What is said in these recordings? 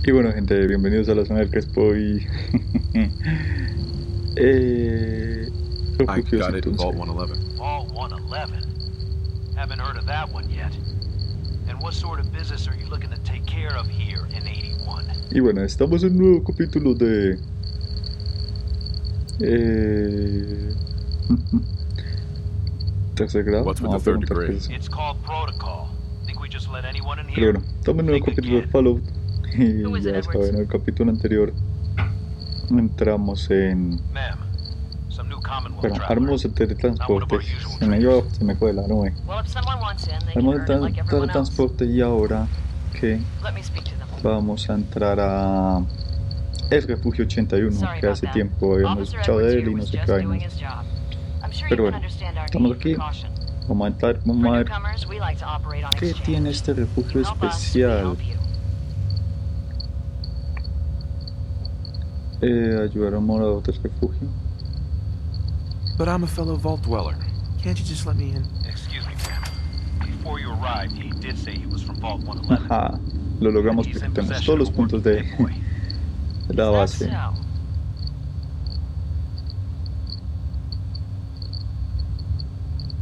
Y bueno, gente, bienvenidos a la zona del Crespo y... I refugios got it in Vault entonces. 111. Vault 111? Haven't heard of that one yet. And what sort of business are you looking to take care of here in 81? Y bueno, estamos en un nuevo capítulo de... tercer grado. What's with Vamos the a third preguntar qué degree? es eso. It's called protocol. Think we just let anyone in Pero here? bueno, estamos en un nuevo Think capítulo de again. Fallout. Y Who is it, ya Edwards? saben, en el capítulo anterior entramos en... Ma'am, some new Commonwealth Bueno, traveler. armamos el teletransporte. Not one of our usual Se me fue la nube. Well, if someone wants in, they can Armamos earn it like el everyone else. teletransporte y ahora que Let me speak to them. vamos a entrar a... el refugio 81, Sorry que about hace that. tiempo habíamos Officer escuchado Edwards de él here y no was sé qué just doing vainas. his job. I'm sure Pero you can bueno, understand our estamos need for aquí. caution. Vamos a entrar, For vamos a ver newcomers, we like to operate on qué exchange. tiene este refugio You help us, we especial. help you. Ayudar a morador del refugio. But I'm a fellow Vault dweller. Can't you just let me in? Excuse me, ma'am. Before you arrived, he did say he was from Vault 111. Ajá, lo logramos He's porque in tenemos possession todos los of a puntos de working decoy. la Is base. that so?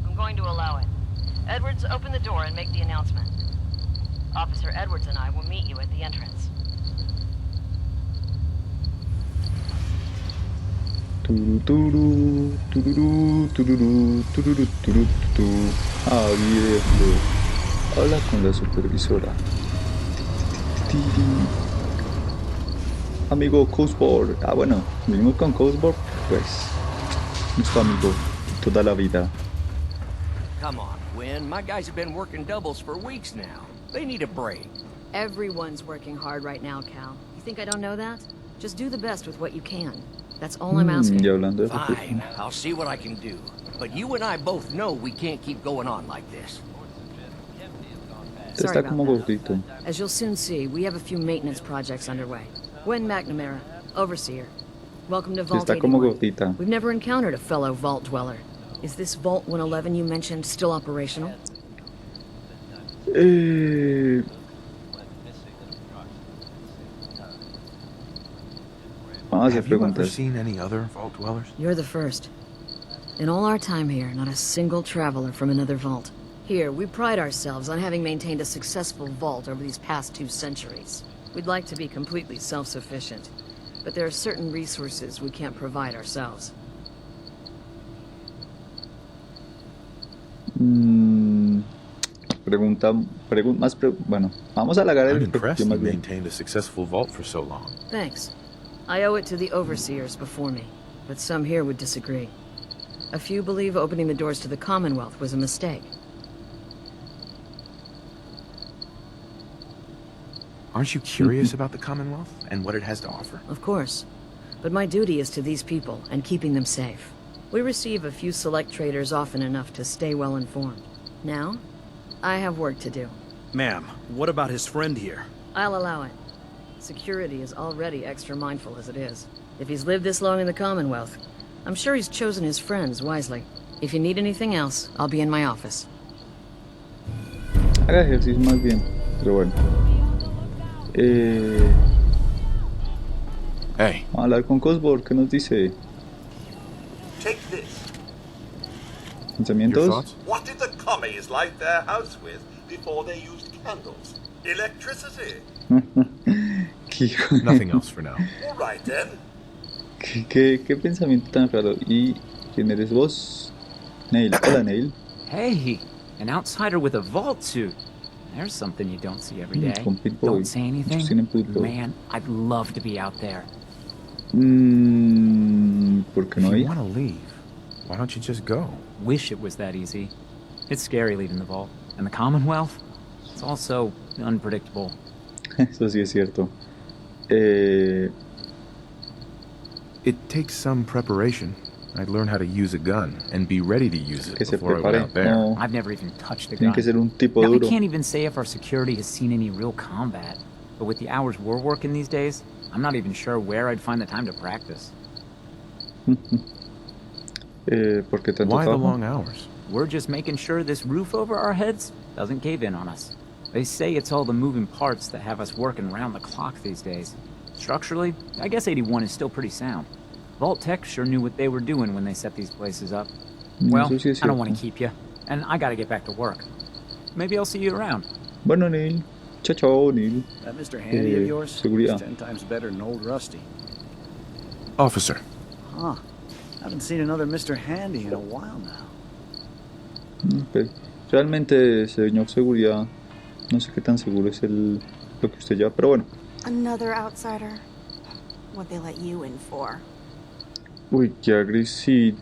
I'm going to allow it. Edwards, open the door and make the announcement. Officer Edwards and I will meet you at the entrance. Tururú, tururú, tururú, tururú, tururú, tururú. Abierto. Habla con la supervisora. Tiri. Amigo Coastboard. Ah, bueno, venimos con Coastboard, pues nuestro amigo toda la vida. Come on, Gwen. My guys have been working doubles for weeks now. They need a break. Everyone's working hard right now, Cal. You think I don't know that? Just do the best with what you can. That's all I'm asking. Y hablando de Fine, refugio. I'll see what I can do. But you and I both know we can't keep going on like this. Sorry Está about como that. gordito. As you'll soon see, we have a few maintenance projects underway. Gwen McNamara, Overseer. Welcome to Vault Está como 81. gordita. We've never encountered a fellow Vault dweller. Is this Vault 111 you mentioned still operational? Vamos a hacer Have you ever preguntas. seen any other Vault dwellers? You're the first. In all our time here, not a single traveler from another vault. Here, we pride ourselves on having maintained a successful vault over these past 2 centuries. We'd like to be completely self-sufficient, but there are certain resources we can't provide ourselves. Bueno, vamos a halagar I'm el impressed refugio you más bien. maintained a successful vault for so long. Thanks. I owe it to the overseers before me, but some here would disagree. A few believe opening the doors to the Commonwealth was a mistake. Aren't you curious about the Commonwealth and what it has to offer? Of course. But my duty is to these people and keeping them safe. We receive a few select traders often enough to stay well informed. Now, I have work to do. Ma'am, what about his friend here? I'll allow it. Security is already extra mindful as it is. If he's lived this long in the Commonwealth, I'm sure he's chosen his friends wisely. If you need anything else, I'll be in my office. Haga ejercicio más bien, pero bueno. Hey, Vamos a hablar con Cosborg, ¿qué nos dice? Take this. your ¿Pensamientos? thoughts? What did the commies light their house with before they used candles? Electricity. ¿Qué, hijo de- Nothing else for now. All right then. ¿Qué pensamiento tan raro? ¿Y quién eres vos? Neil. Hola, Neil. Hey, an outsider with a vault suit. There's something you don't see every day. Con Pit Boy. Don't say anything. Mucho cine en Pit Boy. Man, I'd love to be out there. ¿Por qué no If hay? you want to leave, why don't you just go? Wish it was that easy. It's scary leaving the vault. And the Commonwealth? It's also unpredictable. Eso sí es cierto. It takes some preparation. I'd learn how to use a gun and be ready to use it Que se before I went prepare. out there. No, I've never even touched a tiene gun. que ser un tipo Now, I duro. can't even say if our security has seen any real combat. But with the hours we're working these days, I'm not even sure where I'd find the time to practice. ¿Por qué tanto Why the trabajo? long hours? We're just making sure this roof over our heads doesn't cave in on us. They say it's all the moving parts that have us working round the clock these days. Structurally, I guess 81 is still pretty sound. Vault Tech sure knew what they were doing when they set these places up. Well, Eso sí es I don't want cierto. to keep you, and I gotta get back to work. Maybe I'll see you around. Bueno, Neil. Chao, chao, Neil. That Mr. Handy of yours? Seguridad. Is 10 times better than old Rusty. Officer. Huh. Haven't seen another Mr. Handy in a while now. Ok. Realmente, señor seguridad, no sé qué tan seguro es lo que usted lleva, pero bueno. Another outsider? What'd they let you in for? Uy, qué agresividad.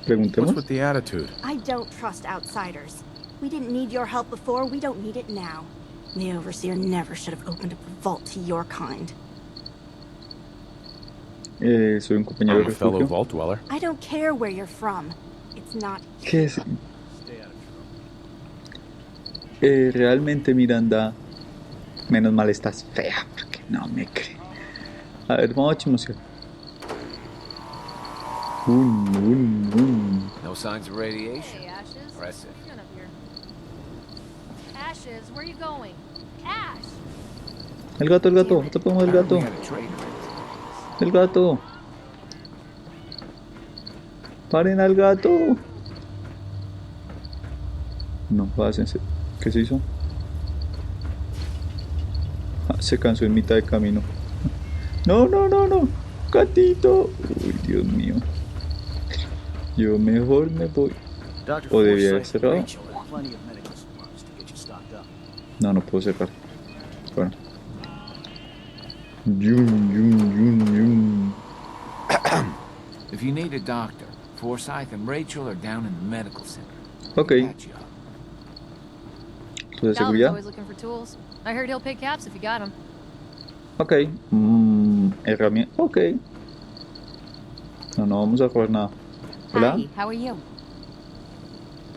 Preguntemos. What's with the attitude? I don't trust outsiders. We didn't need your help before, we don't need it now. The Overseer never should have opened up a vault to your kind. Soy un compañero I'm de a fellow refugio. vault dweller. I don't care where you're from. It's not ¿Qué es? Stay out of trouble. Realmente, Miranda, menos mal estás fea, porque no me cree. A ver, vamos a chismosear. No signs of radiation. Hey, Ashes. Impressive. Come on up here. Ashes, where are you going? Ash! El gato, tapamos el gato. We had a trader. El gato. Paren al gato. No, pásense. ¿Qué se hizo? Ah, se cansó en mitad de camino. No. Gatito. Uy, Dios mío. Yo mejor me voy. Dr. O debía haber Forsyth cerrado. and Rachel have plenty of medical supplies to get you stocked up. No puedo cerrar. Bueno. Yum. If you need a doctor, Forsyth and Rachel are down in the medical center. Ok. Patch you up. ¿De Dallas seguridad? always looking for tools. I heard he'll pick caps if you got them. Ok. Herramienta. Ok. No vamos a jugar nada. Hola. Hi, how are you?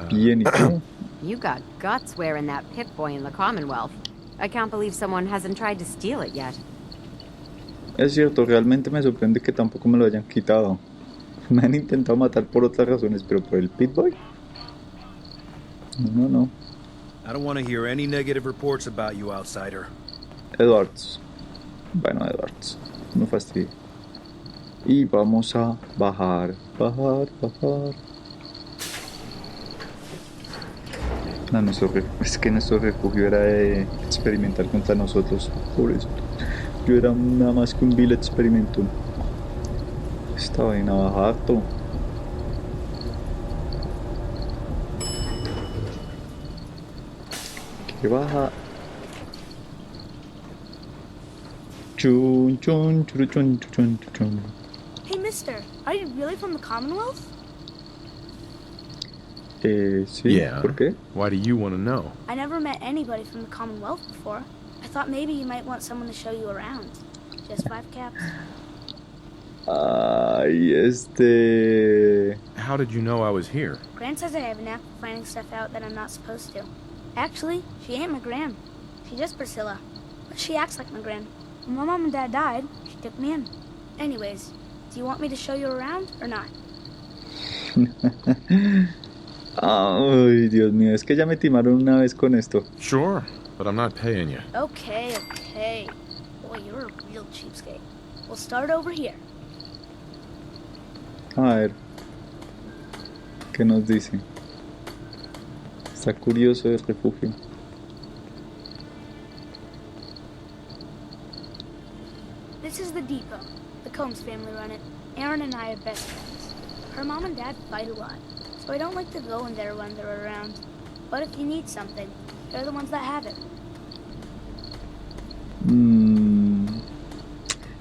Bien, ¿y tú? You got guts wearing that Pip-Boy in the Commonwealth. I can't believe someone hasn't tried to steal it yet. Es cierto, realmente me sorprende que tampoco me lo hayan quitado. Me han intentado matar por otras razones, pero por el Pit-Boy. No. I don't want to hear any negative reports about you, outsider. Edwards. Bueno, Edwards. No fastidio. Y vamos a bajar. No, es que nuestro refugio era de experimentar contra nosotros. Por eso. Yo era nada más que un vil experimento. Esta vaina baja harto. Que baja. Chun. Hey, mister, are you really from the Commonwealth? Sí, Yeah. ¿por qué? Why do you want to know? I never met anybody from the Commonwealth before. I thought maybe you might want someone to show you around. Just 5 caps. Ay, How did you know I was here? Gran says I have a knack for finding stuff out that I'm not supposed to. Actually, she ain't my Gran. She's just Priscilla. But she acts like my Gran. When my mom and dad died, she took me in. Anyways, do you want me to show you around or not? Ay, Dios mío, es que ya me timaron una vez con esto. Sure, but I'm not paying you. Okay. Boy, you're a real cheapskate. We'll start over here. A ver. ¿Qué nos dice? Está curioso el refugio. This is the depot. The Combs family run it. Aaron and I are best friends. Her mom and dad fight a lot, so I don't like to go in there when they're around. But if you need something, they're the ones that have it.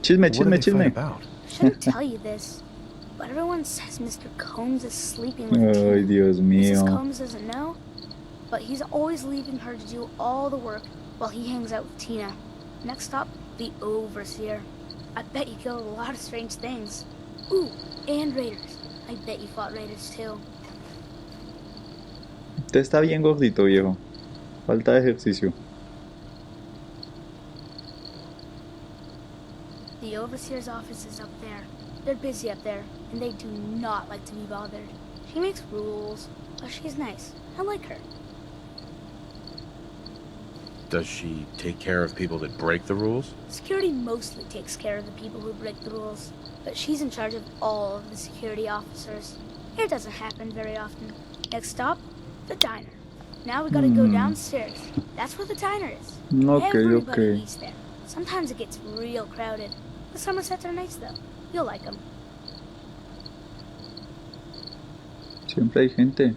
Chisme. What do they fight about? I shouldn't tell you this, but everyone says Mr. Combs is sleeping with Ay, Tina. Dios Mrs. mío. Combs doesn't know, but he's always leaving her to do all the work while he hangs out with Tina. Next stop, the Overseer. I bet you killed a lot of strange things. Ooh, and raiders. I bet you fought raiders too. Usted está bien gordito, viejo. Falta de ejercicio. The Overseer's office is up there. They're busy up there, and they do not like to be bothered. She makes rules, but she's nice. I like her. Does she take care of people that break the rules? Security mostly takes care of the people who break the rules, but she's in charge of all of the security officers. It doesn't happen very often. Next stop, the diner. Now we gotta go downstairs. That's where the diner is. Everybody eats there. Sometimes it gets real crowded. The Somersets are nice though. You'll like them. Siempre hay gente.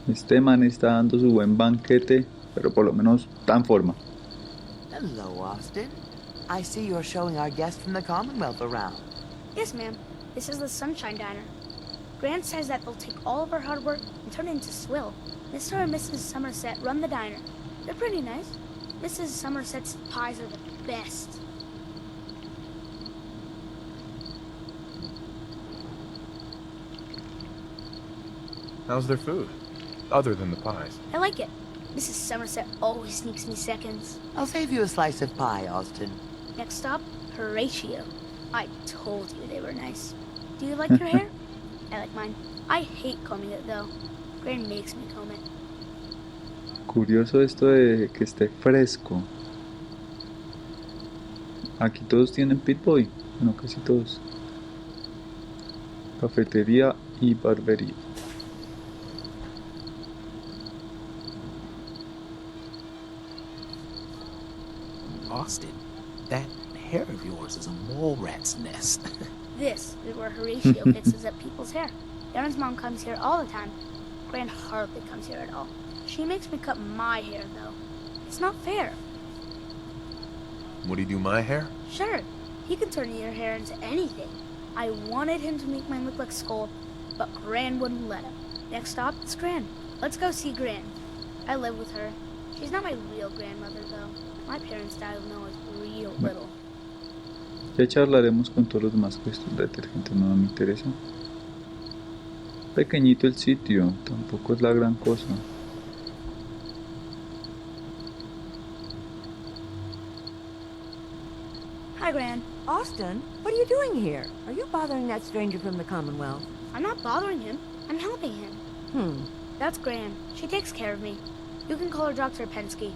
Este man está dando su buen banquete, pero por lo menos está en forma. Hello, Austin. I see you're showing our guest from the Commonwealth around. Yes, ma'am. This is the Sunshine Diner. Grant says that they'll take all of our hard work and turn it into swill. Mr. and Mrs. Somerset run the diner. They're pretty nice. Mrs. Somerset's pies are the best. How's their food? Other than the pies. I like it. Mrs. Somerset always sneaks me seconds. I'll save you a slice of pie, Austin. Next stop, Horatio. I told you they were nice. Do you like your hair? I like mine. I hate combing it though. Gran makes me comb it. Curioso esto de que esté fresco. Aquí todos tienen Pit Boy. No, casi todos. Cafetería y barbería. Austin, that hair of yours is a mole rat's nest. This is where Horatio fixes up people's hair. Darren's mom comes here all the time. Gran hardly comes here at all. She makes me cut my hair, though. It's not fair. Would he do my hair? Sure, he can turn your hair into anything. I wanted him to make mine look like Skull, but Gran wouldn't let him. Next stop, it's Gran. Let's go see Gran. I live with her. She's not my real grandmother, though. My parents died when I was real little. Ya charlaremos con todos los demás puestos de detergentes, no me interesa. Pequeñito el sitio, tampoco es la gran cosa. Hi, Gran. Austin, what are you doing here? Are you bothering that stranger from the Commonwealth? I'm not bothering him. I'm helping him. That's Gran. She takes care of me. You can call her Dr. Pensky.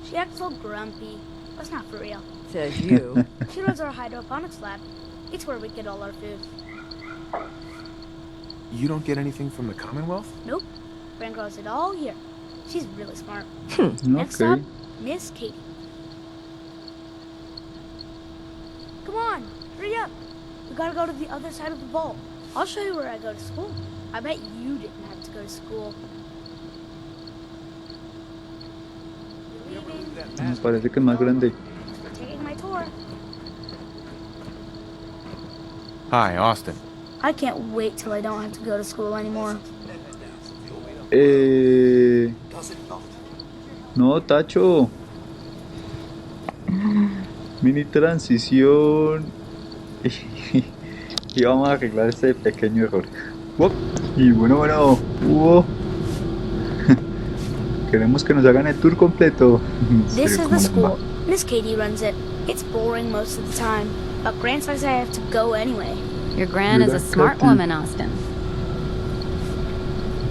She acts all grumpy. That's not for real. Says you. She runs our hydroponics lab. It's where we get all our food. You don't get anything from the Commonwealth? Nope. Gran grows it all here. She's really smart. Okay. Next up, Miss Katie. Come on, hurry up. We gotta go to the other side of the vault. I'll show you where I go to school. I bet you didn't have to go to school. Me parece que es más grande. Taking my tour. Hi, Austin. I can't wait till I don't have to go to school anymore. No, Tacho. Mini transición. Y vamos a arreglar este pequeño error. ¡Wop! Y bueno. Queremos que nos hagan el tour completo. This is the school. Miss Katie runs it. It's boring most of the time, but Gran says I have to go anyway. Your Gran is a smart woman, Austin.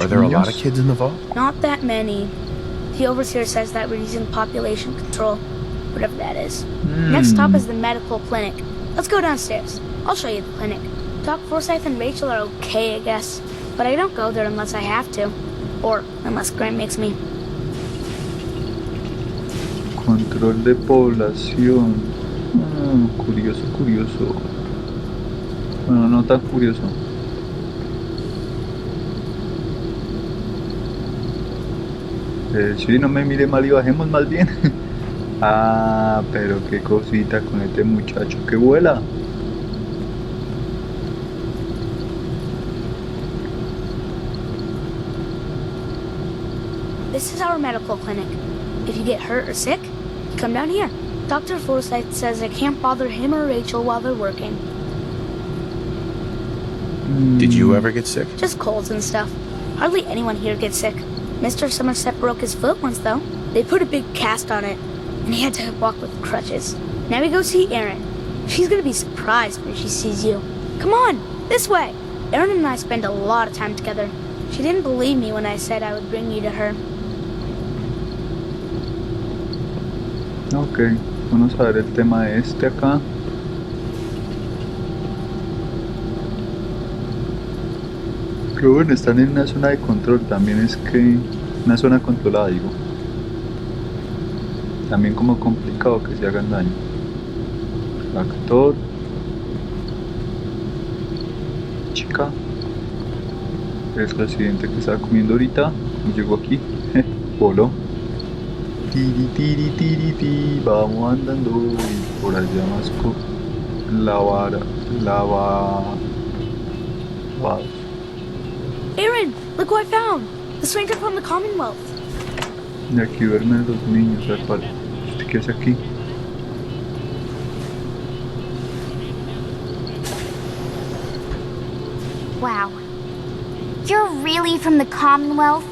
Are there a lot of kids in the vault? Not that many. The overseer says that we're using population control, whatever that is. Next stop is the medical clinic. Let's go downstairs. I'll show you the clinic. Doc Forsyth and Rachel are okay, I guess, but I don't go there unless I have to, or unless Gran makes me. Control de población. Curioso. Bueno, no tan curioso. Sí, no me mire mal y bajemos más bien. Pero qué cosita con este muchacho que vuela. This is our medical clinic. If you get hurt or sick, you come down here. Dr. Forsyth says I can't bother him or Rachel while they're working. Did you ever get sick? Just colds and stuff. Hardly anyone here gets sick. Mr. Somerset broke his foot once, though. They put a big cast on it, and he had to walk with crutches. Now we go see Aaron. She's gonna be surprised when she sees you. Come on, this way. Erin and I spend a lot of time together. She didn't believe me when I said I would bring you to her. Ok, vamos a ver el tema este acá. Pero bueno, están en una zona de control, también es que... Una zona controlada, digo. También como complicado que se hagan daño. Actor. Chica. El residente que estaba comiendo ahorita. Y llegó aquí. Voló. Tiri, tiri, tiri, tiri. Vamos andando. Y por allá más Erin, look what I found. The stranger from the Commonwealth. Y aquí duermen los niños, ¿qué hace aquí? Wow. You're really from the Commonwealth?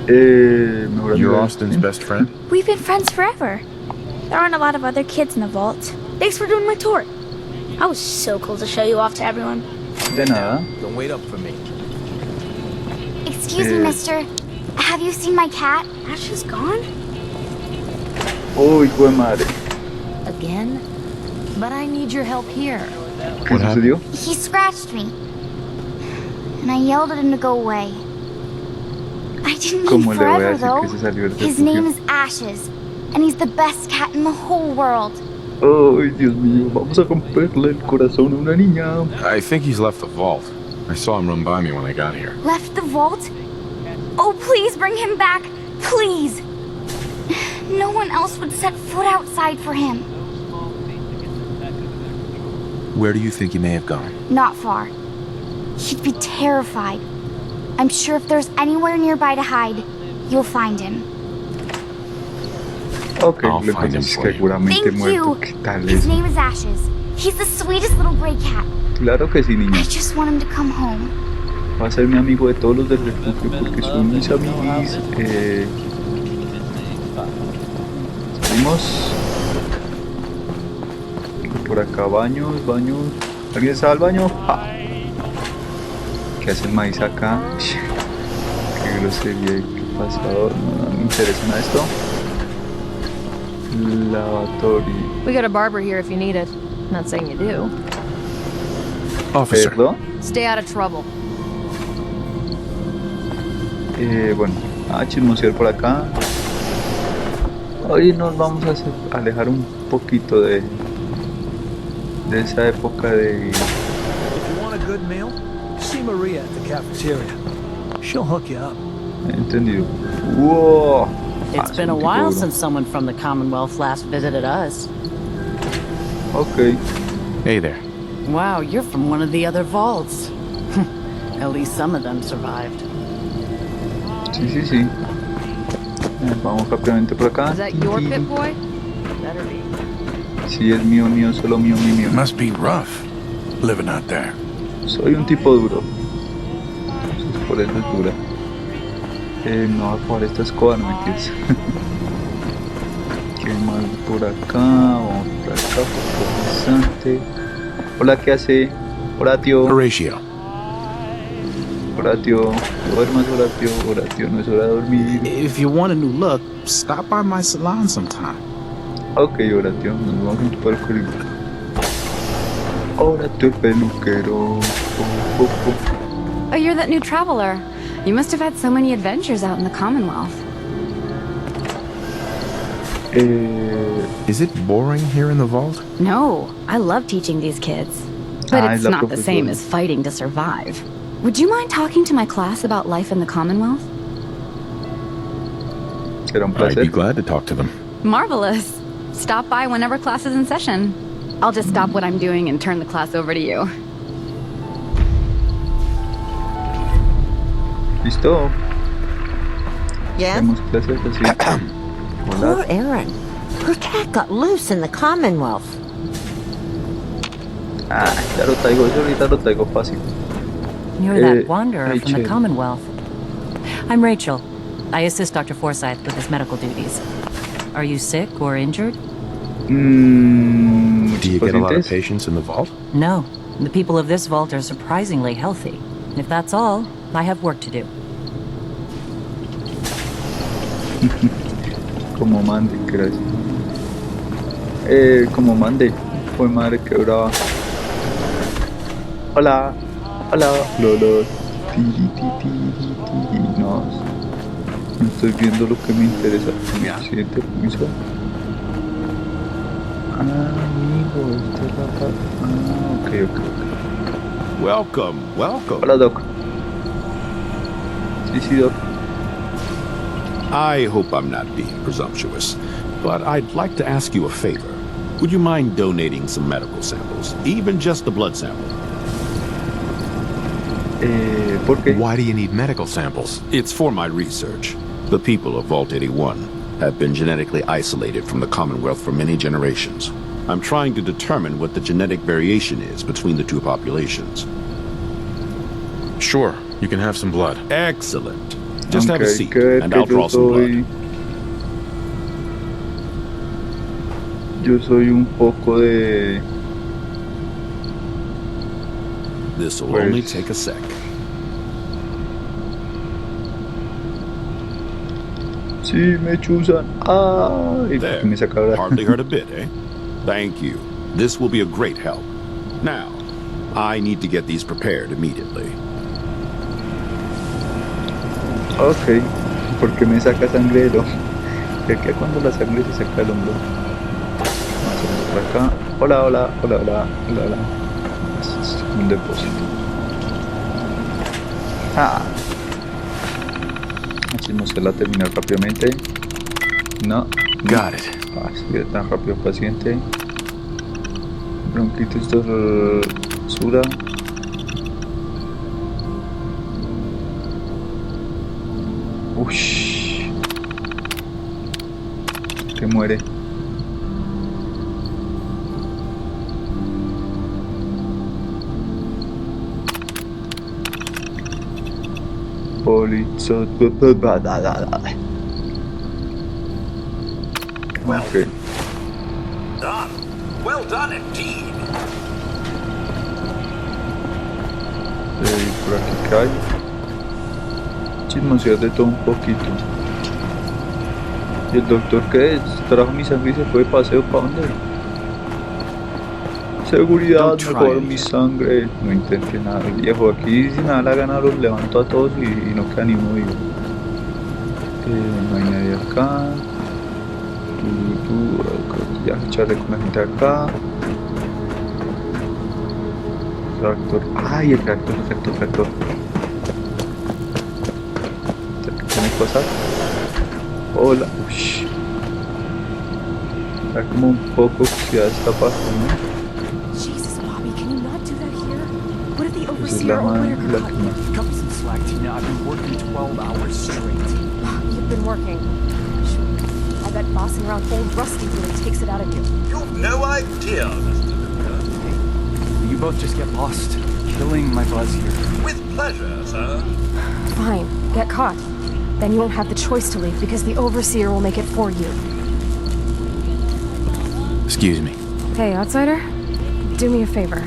You're Austin's best friend? We've been friends forever. There aren't a lot of other kids in the vault. Thanks for doing my tour. I was so cool to show you off to everyone. De nada. Don't wait up for me. Excuse me, mister. Have you seen my cat? Ash is gone? Oh, hijo de madre. Again? But I need your help here. ¿Qué sucedió? He scratched me. And I yelled at him to go away. I didn't mean forever, though. His name is Ashes. And he's the best cat in the whole world. Ay, Dios mío, vamos a romperle el corazón a una niña. I think he's left the vault. I saw him run by me when I got here. Left the vault? Oh, please bring him back. Please. No one else would set foot outside for him. Where do you think he may have gone? Not far. He'd be terrified. I'm sure if there's anywhere nearby to hide, you'll find him. Ok, I'll find him for you. Seguramente Thank muerto. you. ¿Qué tal His eso? name is Ashes. He's the sweetest little gray cat. Claro que sí, niña. I just want him to come home. Va a ser mi amigo de todos los del refugio porque son mis amiguis. Salimos. Por acá baños. ¿Alguien está al baño? ¡Ja! ¿Qué hace el maíz acá? Qué grosería, qué pasado. No me interesa nada esto. Lavatorio. We got a barber here if you need it. Not saying you do. Officer. ¿Perdón? Stay out of trouble. Bueno, chismosear por acá. Hoy nos vamos a alejar un poquito de esa época de... If you want a good meal, see Maria at the cafeteria. She'll hook you up. Entendido. ¡Wow! It's been a while since someone from the Commonwealth last visited us. Okay. Hey there. Wow, you're from one of the other vaults. At least some of them survived. Sí. Vamos rápidamente por acá. Is that your pit boy? Better be. Sí, es mío, solo mío. Must be rough living out there. Soy un tipo duro. Entonces, por eso es dura. No va a jugar esta escoba, no mentiras. ¿Qué más por acá? Vamos por acá, por bastante. Hola, ¿qué hace? Hola, tío. Horatio. Duermas, Horatio, no es hora de dormir. If you want a new look, stop by my salon sometime. Ok, Horatio, nos vamos a tu peluquería. Horatio el peluquero. Oh, you're that new traveler. You must have had so many adventures out in the Commonwealth. Is it boring here in the vault? No, I love teaching these kids. But it's not the same as fighting to survive. Would you mind talking to my class about life in the Commonwealth? Será un I'd placer. be glad to talk to them. Marvelous. Stop by whenever class is in session. I'll just stop what I'm doing and turn the class over to you. ¿Listo? Yes? Tenemos clases así. Poor Erin. Her cat got loose in the Commonwealth. Ya lo traigo, yo ahorita lo traigo fácil. You're that wanderer from the Rachel. Commonwealth. I'm Rachel. I assist Dr. Forsyth with his medical duties. Are you sick or injured? Do you get a lot of patients in the vault? No. The people of this vault are surprisingly healthy. If that's all, I have work to do. Como mande, gracias. Como mande. Fue madre que brava. Hola. Hola. Lolo. No. No estoy viendo lo que me interesa. Siguiente permiso. Amigo, esta es la parte. Ok. Welcome. Hola, Doc. Sí, Doc. I hope I'm not being presumptuous, but I'd like to ask you a favor. Would you mind donating some medical samples, even just a blood sample? ¿Por qué? Why do you need medical samples? It's for my research. The people of Vault 81 have been genetically isolated from the Commonwealth for many generations. I'm trying to determine what the genetic variation is between the two populations. Sure, you can have some blood. Excellent. Just have a seat, and I'll draw some blood. Yo soy un poco de... This will only take a sec. Sí, me chusan. There. Me saca ahora. Hardly hurt a bit, eh? Thank you. This will be a great help. Now, I need to get these prepared immediately. Ok. Porque me saca sangre del hombro. ¿Qué cuando la sangre se saca del hombro? Vamos a ver por acá. Hola. Es un depósito. Así no se la termina rápidamente. No. Got it. Así tan rápido, paciente. Bronquitis dorsura. Ush. Que muere. Polizot. Okay. Done. Well done indeed. Por aquí cae. Chismosear de todo un poquito. ¿Y el doctor qué es? ¿Trajo mi sangre y se fue de paseo para dónde? Seguridad, mejor mi sangre. No intente nada, viejo. Aquí si nada la gana los levanto a todos y no queda ni uno vivo. No hay nadie acá. Ya echarle con la gente acá. Tractor. ¡Ay, el tractor! ¿Qué tiene que pasar? Hola. Ush. Está como un poco oxidada esta parte, ¿no? Jesus, Bobby, can you not do that here? What if the Esa es overseer la or madre, whatever la que más. Cut me some slack, Tina. I've been working 12 hours straight. You've been working. Sure. I bet bossing around old Rusty really takes it out of you. You've no idea, Mr. Luca. You both just get lost, killing my buzz here. With pleasure, sir. Fine, get caught. Then you won't have the choice to leave because the overseer will make it for you. Excuse me. Hey, outsider. Do me a favor.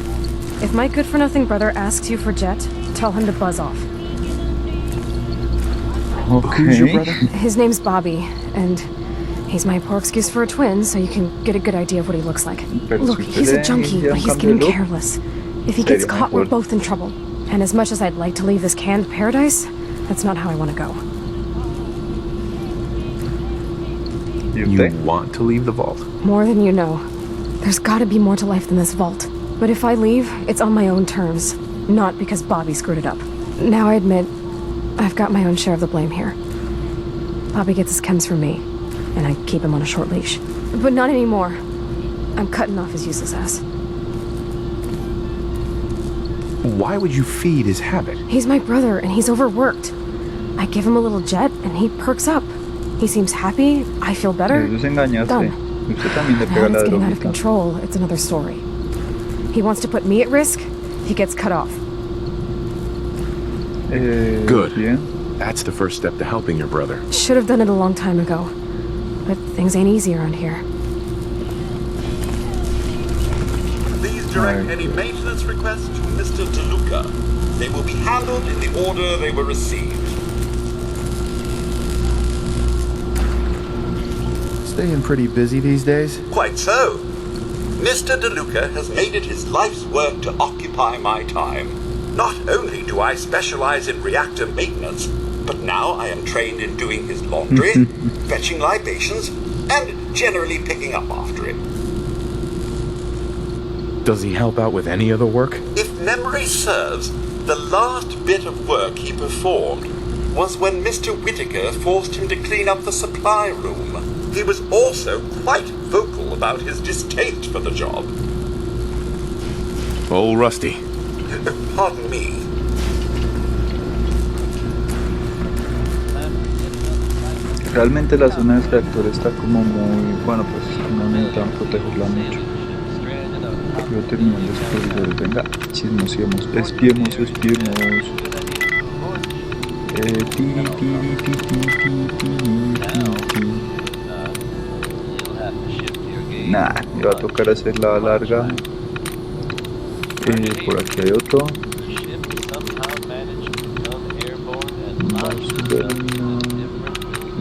If my good-for-nothing brother asks you for Jet, tell him to buzz off. Okay. Who's your brother? His name's Bobby, and he's my poor excuse for a twin, so you can get a good idea of what he looks like. Look, he's a junkie, but he's getting careless. If he gets caught, we're both in trouble. And as much as I'd like to leave this canned paradise, that's not how I want to go. You want to leave the vault? More than you know. There's gotta be more to life than this vault. But if I leave, it's on my own terms. Not because Bobby screwed it up. Now I admit, I've got my own share of the blame here. Bobby gets his chems from me, and I keep him on a short leash. But not anymore. I'm cutting off his useless ass. Why would you feed his habit? He's my brother, and he's overworked. I give him a little Jet, and he perks up. He seems happy, I feel better. Done. Now it's getting out of control, it's another story. He wants to put me at risk, he gets cut off. Good. Yeah. That's the first step to helping your brother. Should have done it a long time ago. But things ain't easy around here. direct any maintenance requests to Mr. DeLuca. They will be handled in the order they were received. Staying pretty busy these days? Quite so. Mr. DeLuca has made it his life's work to occupy my time. Not only do I specialize in reactor maintenance, but now I am trained in doing his laundry, fetching libations, and generally picking up after him. Does he help out with any of the work? If memory serves, the last bit of work he performed was when Mr. Whittaker forced him to clean up the supply room. He was also quite vocal about his distaste for the job. Old Rusty. Pardon me. Realmente la zona del reactor está como muy... Bueno, pues no necesitan protegerla mucho. Yo termino de descubrir. Venga, chismosiemos. Espiemos. Nah, me va a tocar hacer la larga. Por aquí hay otro.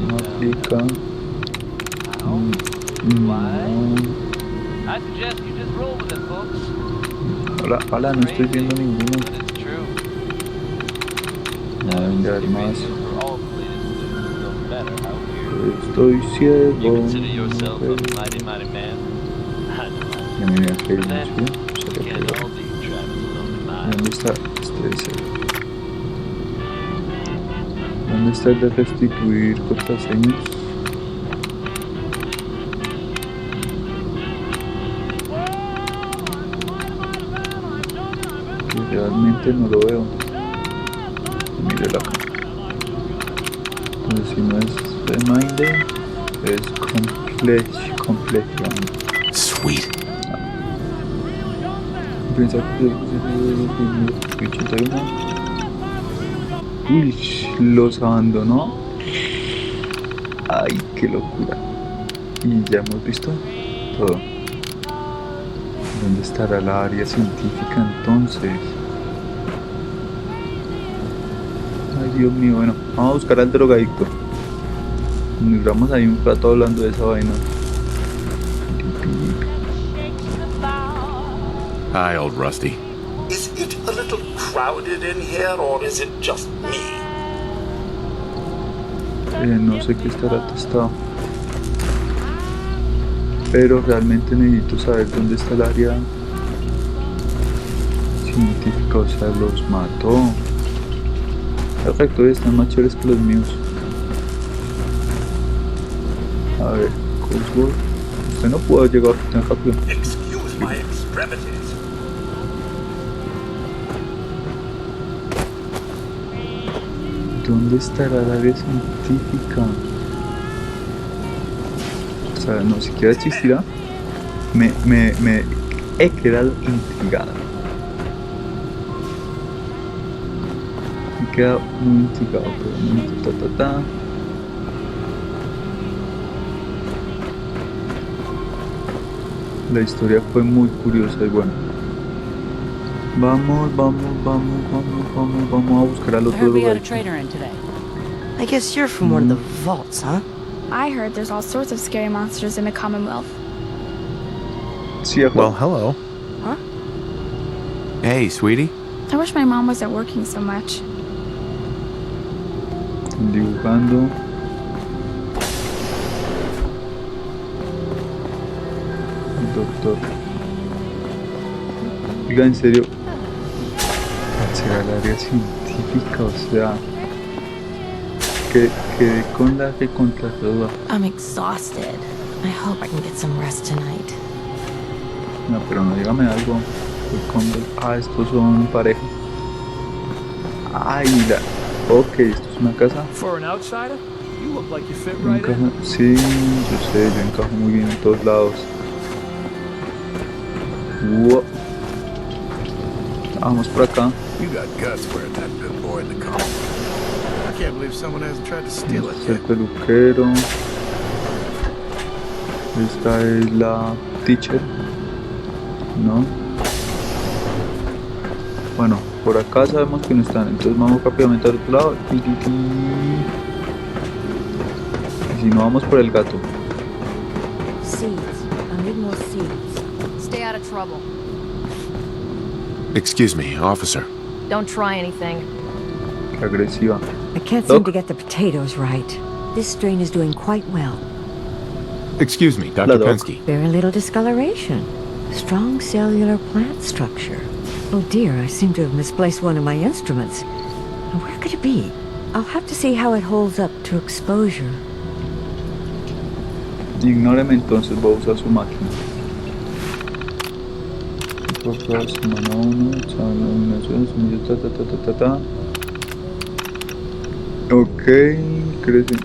No aplica. Hola, no estoy viendo ninguno. No deben de haber más. Estoy ciego. Ya me voy a caer mucho. ¿Dónde está? ¿Dónde está el de restituir contraseñas? Que realmente no lo veo. Mírelo acá. Entonces si no es reminder, es completion. Sweet. Piensa que es 81. Uy, los abandonó. Ay, qué locura. Y ya hemos visto todo. ¿Dónde estará la área científica entonces? Ay, Dios mío, bueno, vamos a buscar al drogadicto. Nos duramos ahí un rato hablando de esa vaina. Hi, old Rusty. Is it a little crowded in here, or is it just me? No sé qué estará testado. Pero realmente necesito saber dónde está el área científica, o sea, los mató. Perfecto, están más chéveres que los míos. A ver, Cosworth. Usted no pudo llegar tan rápido. Excuse my extremities. ¿Dónde estará el área científica? O sea, no siquiera existirá. Me he quedado intrigado. Me he quedado muy intrigado, pero un momento, La historia fue muy curiosa y bueno. Vamos a buscar al otro lugar. I guess you're from one of the vaults, huh? I heard there's all sorts of scary monsters in the Commonwealth. Well, hello. Huh? Hey, sweetie. I wish my mom wasn't working so much. Dibujando. Doctor. Oiga, en serio. Será el área científica, o sea. Quedé con la recontraduda. I'm exhausted. I hope I can get some rest tonight. No, pero no, dígame algo. Estos son pareja. Ay, mira. Ok, esto es una casa. For an outsider, you look like you fit right in. Sí, yo sé, yo encajo muy bien en todos lados. Wow. Vamos por acá. You got guts wearing that good boy in the car. I can't believe someone hasn't tried to steal it El peluquero. Esta es la teacher. ¿No? Bueno, por acá sabemos que no están, entonces vamos rápidamente al otro lado. Y si no, vamos por el gato. Seeds. I need more seeds. Stay out of trouble. Excuse me, officer. Don't try anything. Qué agresiva. I can't seem to get the potatoes right. This strain is doing quite well. Excuse me, Dr. Pensky. Very little discoloration. Strong cellular plant structure. Oh dear, I seem to have misplaced one of my instruments. Where could it be? I'll have to see how it holds up to exposure. Ignóreme entonces, voy a usar su máquina. Semana 1, semana 1, Ok, crece.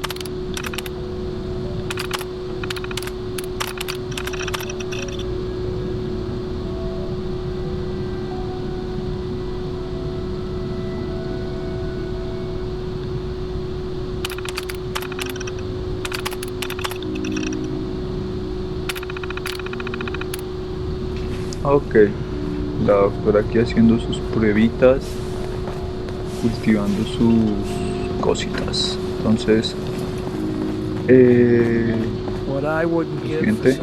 Ok, la doctora aquí haciendo sus pruebitas, cultivando sus cositas. Entonces, siguiente,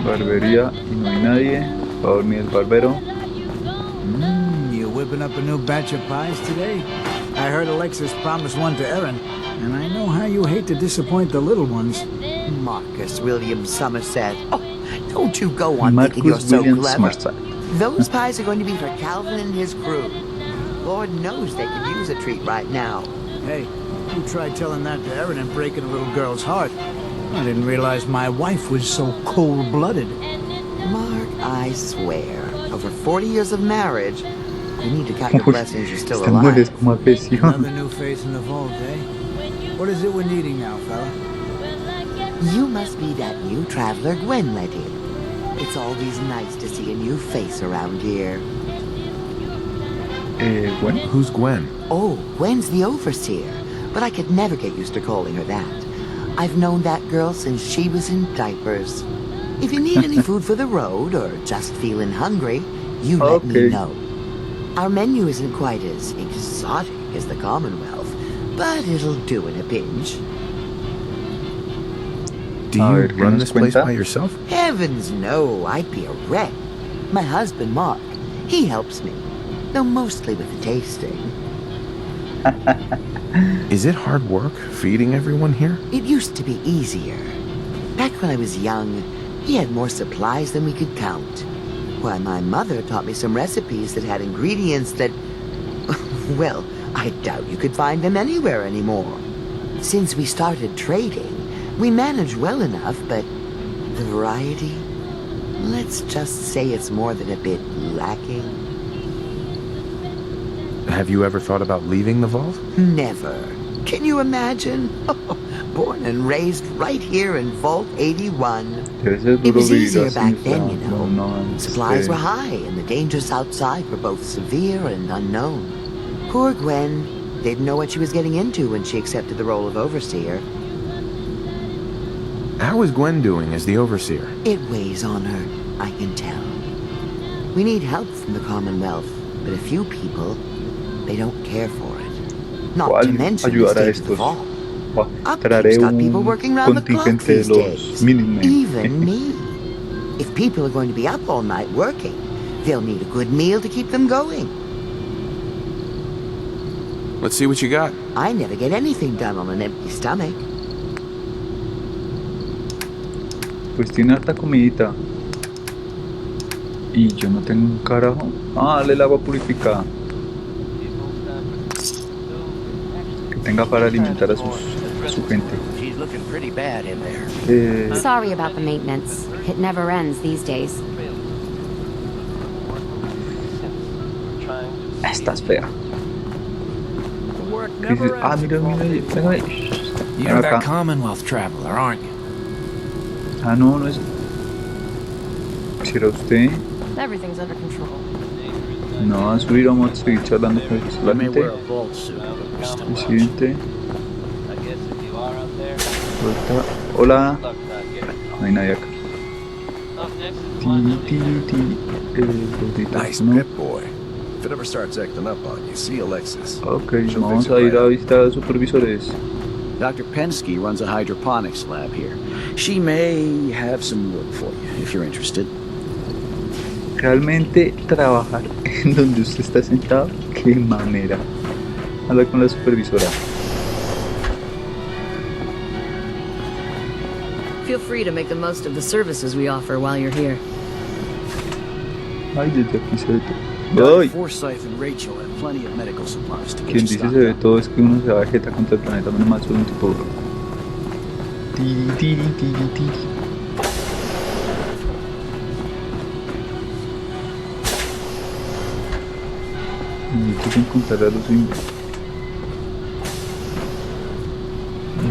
barbería y no hay nadie. Va a dormir el barbero. You whipping up a new batch of pies today? I heard Alexis promised one to Erin, and I know how you hate to disappoint the little ones. Marcus William Somerset. Oh, don't you go on thinking you're so clever. Those pies are going to be for Calvin and his crew. Lord knows they could use a treat right now. Hey, you tried telling that to Erin and breaking a little girl's heart. I didn't realize my wife was so cold-blooded. Mark, I swear, over 40 years of marriage, you need to count your blessings you're still alive. Another new face in the vault, eh? What is it we're needing now, fella? You must be that new traveler Gwen let in. It's always nice to see a new face around here. Gwen? Who's Gwen? Oh, Gwen's the overseer, but I could never get used to calling her that. I've known that girl since she was in diapers. If you need any food for the road, or just feeling hungry, you let me know. Our menu isn't quite as exotic as the Commonwealth, but it'll do in a pinch. Do you run this place by yourself? Heavens no, I'd be a wreck. My husband, Mark, he helps me, though mostly with the tasting. Is it hard work feeding everyone here? It used to be easier. Back when I was young, he had more supplies than we could count. Why, my mother taught me some recipes that had ingredients that... well, I doubt you could find them anywhere anymore. Since we started trading, we manage well enough, but the variety? Let's just say it's more than a bit lacking. Have you ever thought about leaving the vault? Never. Can you imagine? Born and raised right here in Vault 81. It was easier back then, you know. Supplies were high, and the dangers outside were both severe and unknown. Poor Gwen didn't know what she was getting into when she accepted the role of overseer. How is Gwen doing as the overseer? It weighs on her, I can tell. We need help from the Commonwealth, but a few people, they don't care for it. Not to mention the state of the vault. Upkeep's got people working round the clock these days. Even me. If people are going to be up all night working, they'll need a good meal to keep them going. Let's see what you got. I never get anything done on an empty stomach. Pues tiene harta comidita. Y yo no tengo un carajo. Ah, dale el agua purificada. Que tenga para alimentar a su gente. Sorry about the maintenance. It never ends these days. Esta es fea. Dices, ah, mira, mira. You're that Commonwealth traveler, aren't you? Ah, no, no es. ¿Será usted? Everything's under control. No, a subir, vamos a seguir charlando con la gente. Presidente. Hola. No hay nadie acá. Nice pip boy. If it ever starts acting up on you, see Alexis. Ok, vamos a ir a visitar a los supervisores. Dr. Pensky runs a hydroponics lab here. She may have some work for you, if you're interested. Realmente trabajar en donde usted está sentado, qué mamera. Habla con la supervisora. Feel free to make the most of the services we offer while you're here. Ay, desde aquí se ve todo. Ay. Forsyth and Rachel have plenty of medical supplies to get Quien you dice stocked se ve up. todo es que uno se va a jeta contra el planeta, menos mal soy un tipo. Tiri, tiri, tiri, tiri. Necesito encontrar a los indios.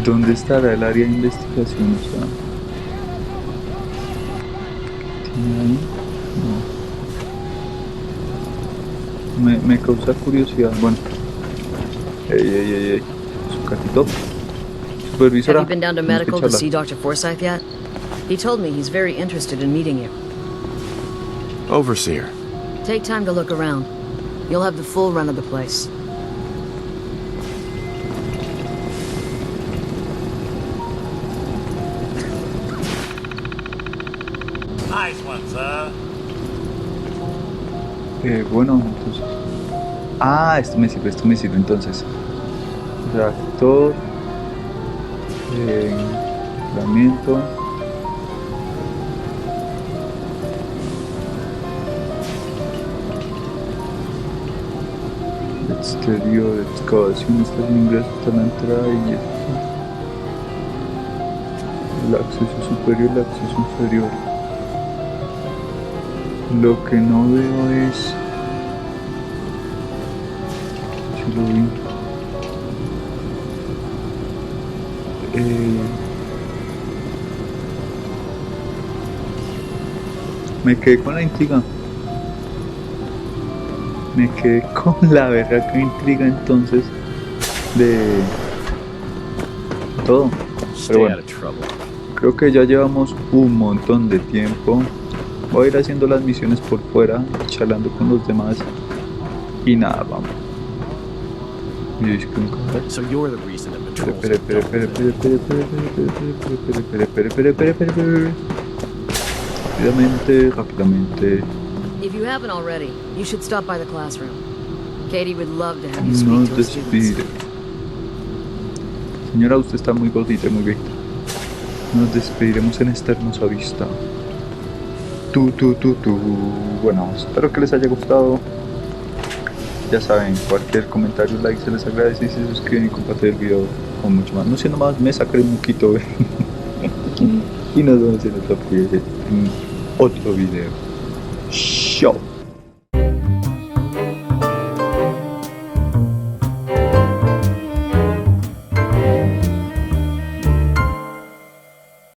¿Dónde estará el área de investigación? O sea, ¿tiene ahí? No. Me causa curiosidad. Bueno. Ey. Su gatito. Supervisora. Have you been down to medical to see Dr. Forsyth yet? He told me he's very interested in meeting you. Overseer. Take time to look around. You'll have the full run of the place. Nice one, sir. Bueno, entonces. Ah, esto me sirve entonces. Reactor. Aislamiento. Exterior, excavación, está el ingreso, está la entrada y esto. El acceso superior, el acceso inferior. Lo que no veo es... Si lo vi. Me quedé con la intriga. Me quedé con la verdad que intriga entonces de todo. Pero bueno, creo que ya llevamos un montón de tiempo. Voy a ir haciendo las misiones por fuera, charlando con los demás. Y nada, vamos. Rápidamente. If you haven't already, you should stop by the classroom. Katie would love to have you speak to the students. Señora, usted está muy gordita, muy viejita. Nos despediremos en esta hermosa vista. Bueno, espero que les haya gustado. Ya saben, cualquier comentario, like se les agradece y se suscriben y comparten el video con mucho más. No siendo más, me sacaré un poquito. Y nos vemos en otro video. Chao.